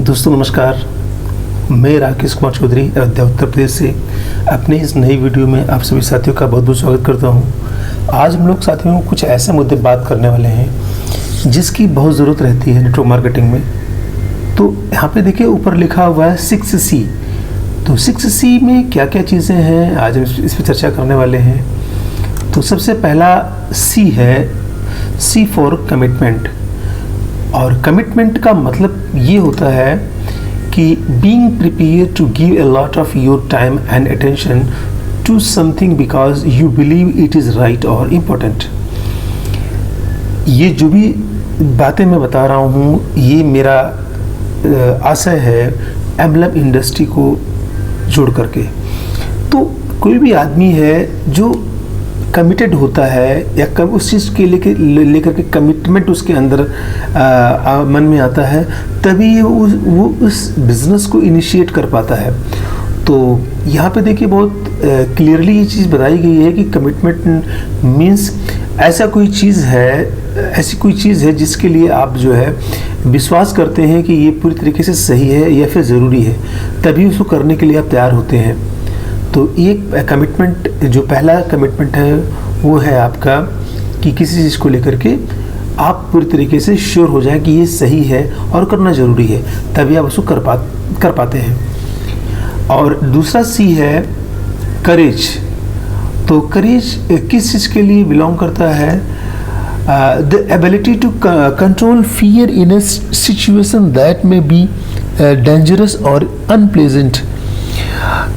दोस्तों नमस्कार, मैं राकेश कुमार चौधरी अयोध्या उत्तर प्रदेश से अपने इस नई वीडियो में आप सभी साथियों का बहुत बहुत स्वागत करता हूं। आज हम लोग साथियों कुछ ऐसे मुद्दे बात करने वाले हैं जिसकी बहुत ज़रूरत रहती है नेटवर्क मार्केटिंग में। तो यहाँ पे देखिए ऊपर लिखा हुआ है 6C। तो 6C में क्या क्या चीज़ें हैं आज हम इस पर चर्चा करने वाले हैं। तो सबसे पहला C है, C फॉर कमिटमेंट। और कमिटमेंट का मतलब ये होता है कि being prepare to give a lot of your time and attention to something because you believe it is right और इम्पोर्टेंट। ये जो भी बातें मैं बता रहा हूँ ये मेरा आशय है एम्बलम इंडस्ट्री को जोड़ करके। तो कोई भी आदमी है जो कमिटेड होता है या उस चीज़ के लेकर के कमिटमेंट उसके अंदर मन में आता है, तभी वो उस बिज़नेस को इनिशिएट कर पाता है। तो यहाँ पे देखिए बहुत क्लियरली ये चीज़ बताई गई है कि कमिटमेंट मीन्स ऐसी कोई चीज़ है जिसके लिए आप जो है विश्वास करते हैं कि ये पूरी तरीके से सही है या फिर ज़रूरी है, तभी उसको करने के लिए आप तैयार होते हैं। तो एक कमिटमेंट, जो पहला कमिटमेंट है वो है आपका कि किसी चीज़ को लेकर के आप पूरी तरीके से श्योर हो जाएं कि ये सही है और करना ज़रूरी है, तभी आप उसको कर पाते हैं। और दूसरा C है करेज। तो करेज किस चीज़ के लिए बिलोंग करता है? The ability to control fear in a situation that may be dangerous और अनप्लेजेंट।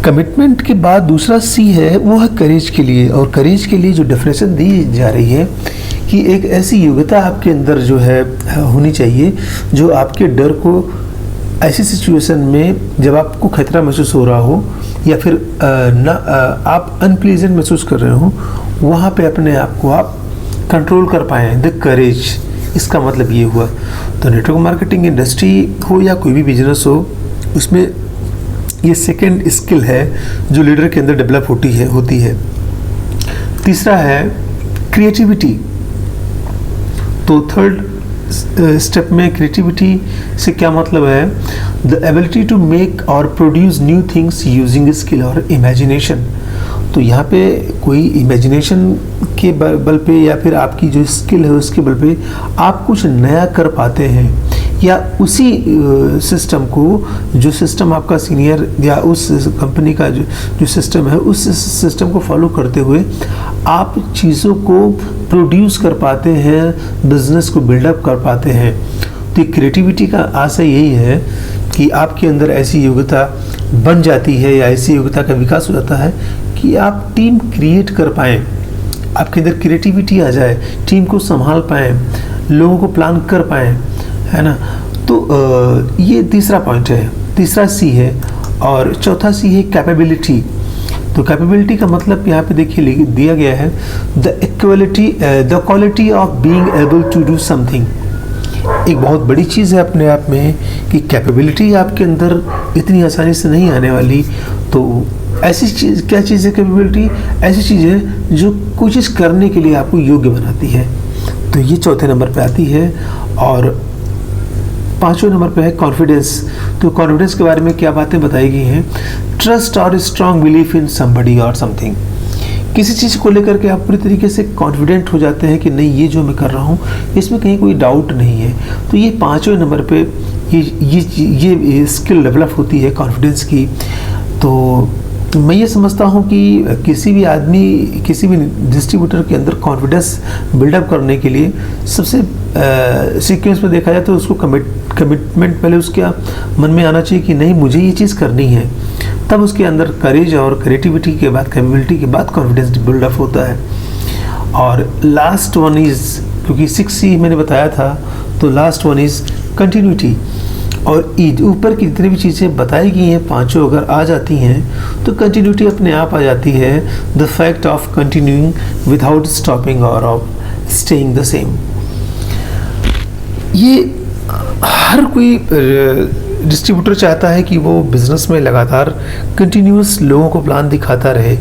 कमिटमेंट के बाद दूसरा C है वो है करेज के लिए। और करेज के लिए जो डेफिनेशन दी जा रही है कि एक ऐसी योग्यता आपके अंदर जो है होनी चाहिए जो आपके डर को ऐसी सिचुएशन में जब आपको खतरा महसूस हो रहा हो या फिर आप अनप्लीजेंट महसूस कर रहे हो, वहाँ पे अपने आप को आप कंट्रोल कर पाएँ। द करेज, इसका मतलब ये हुआ। तो नेटवर्क मार्केटिंग इंडस्ट्री हो या कोई भी बिजनेस हो, उसमें ये सेकेंड स्किल है जो लीडर के अंदर डेवलप होती है। तीसरा है क्रिएटिविटी। तो थर्ड स्टेप में क्रिएटिविटी से क्या मतलब है? द एबिलिटी टू मेक और produce new things using skill और इमेजिनेशन। तो यहाँ पे कोई इमेजिनेशन के बल पे या फिर आपकी जो स्किल है उसके बल पे आप कुछ नया कर पाते हैं, या उसी सिस्टम को, जो सिस्टम आपका सीनियर या उस कंपनी का जो सिस्टम है उस सिस्टम को फॉलो करते हुए आप चीज़ों को प्रोड्यूस कर पाते हैं, बिजनेस को बिल्डअप कर पाते हैं। तो क्रिएटिविटी का आशय यही है कि आपके अंदर ऐसी योग्यता बन जाती है या ऐसी योग्यता का विकास हो जाता है कि आप टीम क्रिएट कर पाएँ, आपके अंदर क्रिएटिविटी आ जाए, टीम को संभाल पाएँ, लोगों को प्लान कर पाएँ, है ना। तो ये तीसरा पॉइंट है, तीसरा C है। और चौथा C है कैपेबिलिटी। तो कैपेबिलिटी का मतलब यहाँ पे देखिए दिया गया है the quality of being able to do something. एक बहुत बड़ी चीज़ है अपने आप में कि कैपेबिलिटी आपके अंदर इतनी आसानी से नहीं आने वाली। तो ऐसी चीज़, क्या चीज़ है कैपेबिलिटी? ऐसी चीज़ है जो कोई चीज़ करने के लिए आपको योग्य बनाती है। तो ये चौथे नंबर पे आती है। और पांचवें नंबर पे है कॉन्फिडेंस। तो कॉन्फिडेंस के बारे में क्या बातें बताई गई हैं? ट्रस्ट और स्ट्रॉन्ग बिलीफ इन समबडी और समथिंग। किसी चीज़ को लेकर के आप पूरी तरीके से कॉन्फिडेंट हो जाते हैं कि नहीं, ये जो मैं कर रहा हूँ इसमें कहीं कोई डाउट नहीं है। तो ये पांचवें नंबर पे ये स्किल डेवलप होती है कॉन्फिडेंस की। तो मैं ये समझता हूँ कि किसी भी आदमी, किसी भी डिस्ट्रीब्यूटर के अंदर कॉन्फिडेंस बिल्डअप करने के लिए सबसे सीक्वेंस में देखा जाए तो उसको कमिटमेंट पहले उसके मन में आना चाहिए कि नहीं, मुझे ये चीज़ करनी है। तब उसके अंदर करेज और क्रिएटिविटी के बाद, कैपेबिलिटी के बाद कॉन्फिडेंस बिल्डअप होता है। और लास्ट वन इज़, क्योंकि 6C मैंने बताया था, तो लास्ट वन इज़ कंटिन्यूटी। और ऊपर की जितनी भी चीज़ें बताई गई हैं पांचों अगर आ जाती हैं तो कंटिन्यूटी अपने आप आ जाती है। The fact of continuing without stopping और ऑफ स्टेइंग द सेम। ये हर कोई डिस्ट्रीब्यूटर चाहता है कि वो बिज़नेस में लगातार कंटिन्यूस लोगों को प्लान दिखाता रहे।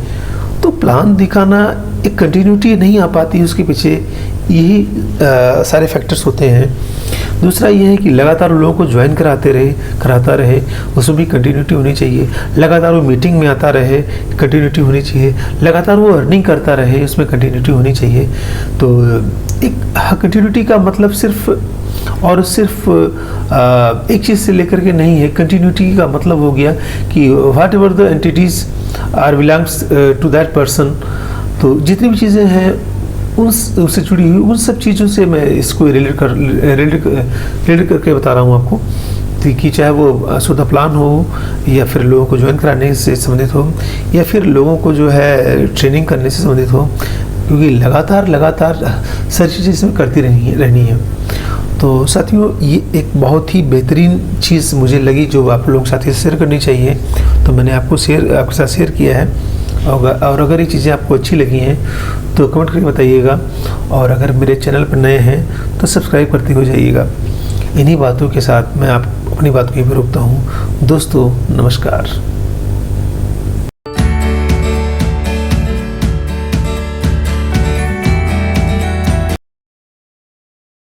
तो प्लान दिखाना, एक कंटिन्यूटी नहीं आ पाती, उसके पीछे यही सारे फैक्टर्स होते हैं। दूसरा ये है कि लगातार लोगों को ज्वाइन कराता रहे, उसमें भी कंटिन्यूटी होनी चाहिए। लगातार वो मीटिंग में आता रहे, कंटिन्यूटी होनी चाहिए। लगातार वो अर्निंग करता रहे, उसमें कंटिन्यूटी होनी चाहिए। तो एक कंटिन्यूटी का मतलब सिर्फ एक चीज़ से लेकर के नहीं है। कंटिन्यूटी का मतलब हो गया कि whatever the entities are belongs to that person, तो जितनी भी चीज़ें हैं उससे जुड़ी हुई उन सब चीज़ों से मैं इसको रिलेट करके बता रहा हूँ आपको, कि चाहे वो सुधा प्लान हो या फिर लोगों को ज्वाइन कराने से संबंधित हो या फिर लोगों को जो है ट्रेनिंग करने से संबंधित हो, क्योंकि लगातार सारी चीज़ें इसमें करती रहनी है। तो साथियों, ये एक बहुत ही बेहतरीन चीज़ मुझे लगी जो आप लोगों के साथ शेयर करनी चाहिए, तो मैंने आपके साथ शेयर किया है। और अगर ये चीज़ें आपको अच्छी लगी हैं तो कमेंट करके बताइएगा, और अगर मेरे चैनल पर नए हैं तो सब्सक्राइब करते हो जाइएगा। इन्हीं बातों के साथ मैं अपनी बात को यहीं पर रोकता हूँ। दोस्तों, नमस्कार।